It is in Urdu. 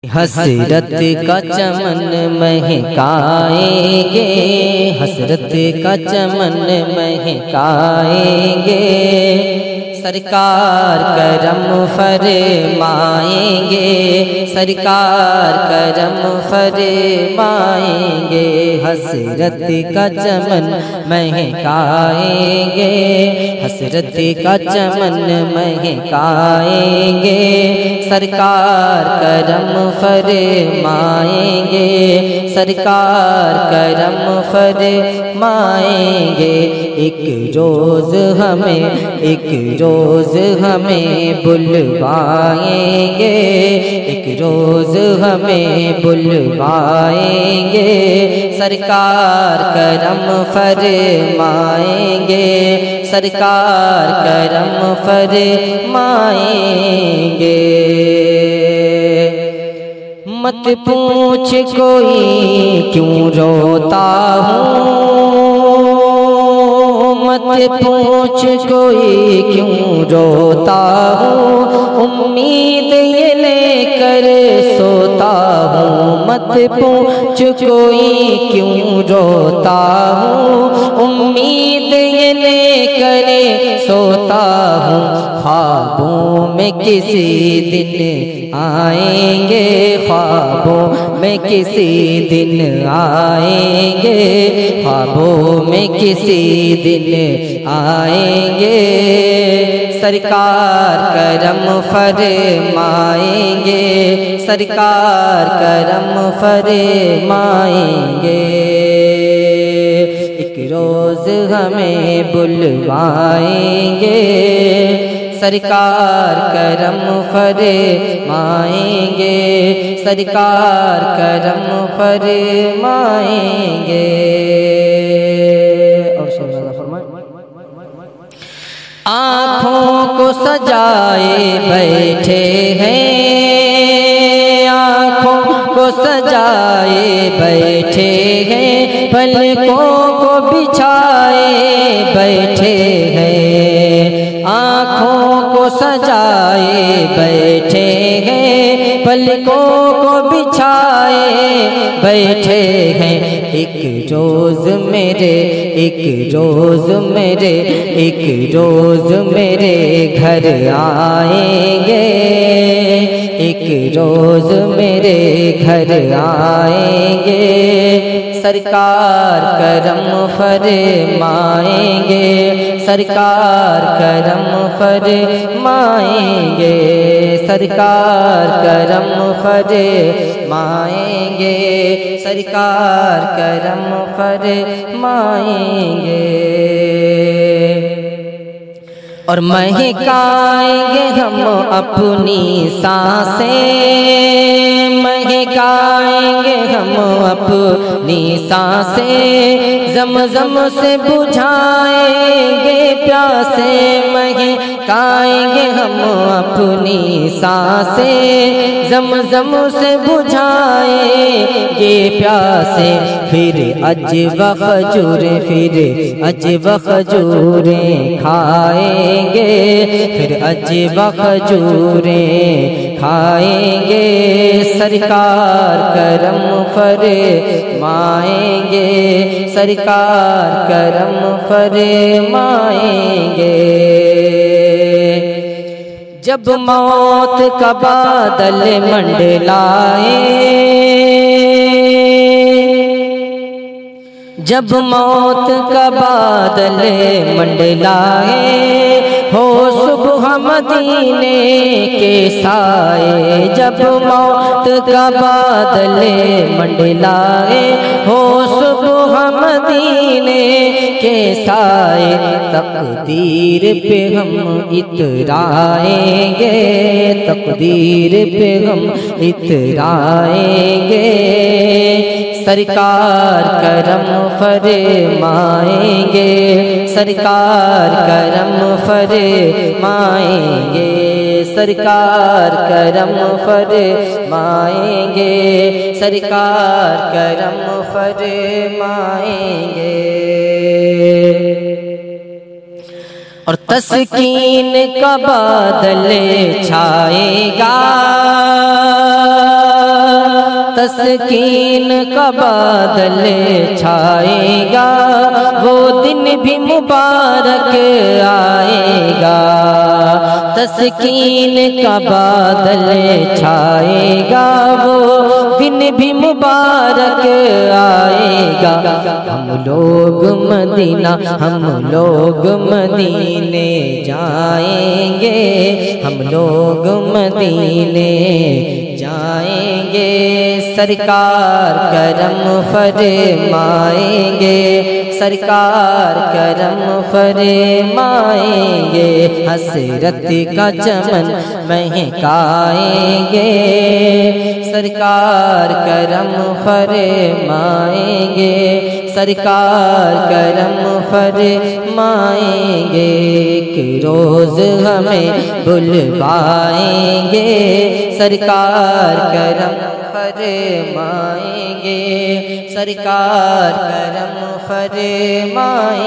حسرت کا چمن مہکائیں گے، حسرت کا چمن مہکائیں گے، سرکار کرم فرمائیں گے، سرکار کرم فرمائیں گے، حسرت کا چمن مہکائیں گے، حسرت کا چمن مہکائیں گے، سرکار کرم فرمائیں گے، سرکار کرم فرمائیں گے، ایک روز ہمیں بلوائیں گے، ایک روز ہمیں بلوائیں گے، سرکار کرم فرمائیں گے، سرکار کرم فرمائیں گے۔ مت پوچھ کوئی کیوں روتا ہوں، مت پوچھ کوئی کیوں روتا ہوں، امید یہ لے کر سوتا ہوں، مت پوچھ کوئی کیوں روتا ہوں، امید یہ لے کر سوتا ہوں، خوابوں میں کسی دن آئیں گے، خوابوں میں کسی دن آئیں گے، خوابوں میں کسی دن آئیں گے، سرکار کرم فرمائیں گے، سرکار کرم فرمائیں گے، ایک روز ہمیں بلوائیں گے، سرکار کرم فرمائیں گے، سرکار کرم فرمائیں گے۔ آنکھوں کو سجائے بیٹھے ہیں، آنکھوں کو سجائے بیٹھے ہیں، پلکوں کو بچھائے بیٹھے ہیں، آنکھوں کو سجائے بیٹھے ہیں، پلکوں کو بچھائے بیٹھے ہیں، ایک روز میرے گھر آئیں گے، ایک روز میرے گھر آئیں گے، سرکار کرم فرمائیں گے، سرکار کرم فرمائیں گے، سرکار کرم فرمائیں گے، سرکار کرم فرمائیں گے، اور مہکائیں گے ہم اپنی سانسیں، مہکائیں گے ہم اپنی سانسیں، زمزم سے بجھائیں گے پیاسے، مہکائیں گے ہم اپنی سانسیں، زمزم سے بجھائیں گے پیاسے، پھر عجب کھجوریں کھائیں گے، پھر عجب کھجوریں کھائیں گے، سرکار کرم فرمائیں گے، سرکار کرم فرمائیں گے، جب موت کا بادل منڈلائے، جب موت کا بادل منڈلائے، ہو صبح مدینے کے سائے، جب موت کا بادل منڈلائے، ہو صبح مدینے کے سائے، تقدیر پہ ہم اترائیں گے، تقدیر پہ ہم اترائیں گے، سرکار کرم فرمائیں گے، سرکار کرم فرمائیں گے، سرکار کرم فرمائیں گے، سرکار کرم فرمائیں گے، اور تسکین کا بادل چھائے گا، تسکین کا بادل چھائے گا، وہ دن بھی مبارک آئے گا۔ تسکین کا بادل چھائے گا، وہ دن بھی مبارک آئے گا۔ ہم لوگ مدینہ، ہم لوگ مدینے جائیں گے، ہم لوگ مدینے جائیں گے۔ سرکار کرم فرمائیں گے، سرکار کرم فرمائیں گے۔ حسرت کا چمن مہکائیں گے، سرکار کرم فرمائیں گے، سرکار کرم فرمائیں گے۔ ایک روز ہمیں بلوائیں گے، سرکار کرم فرمائیں گے، سرکار کرم فرمائیں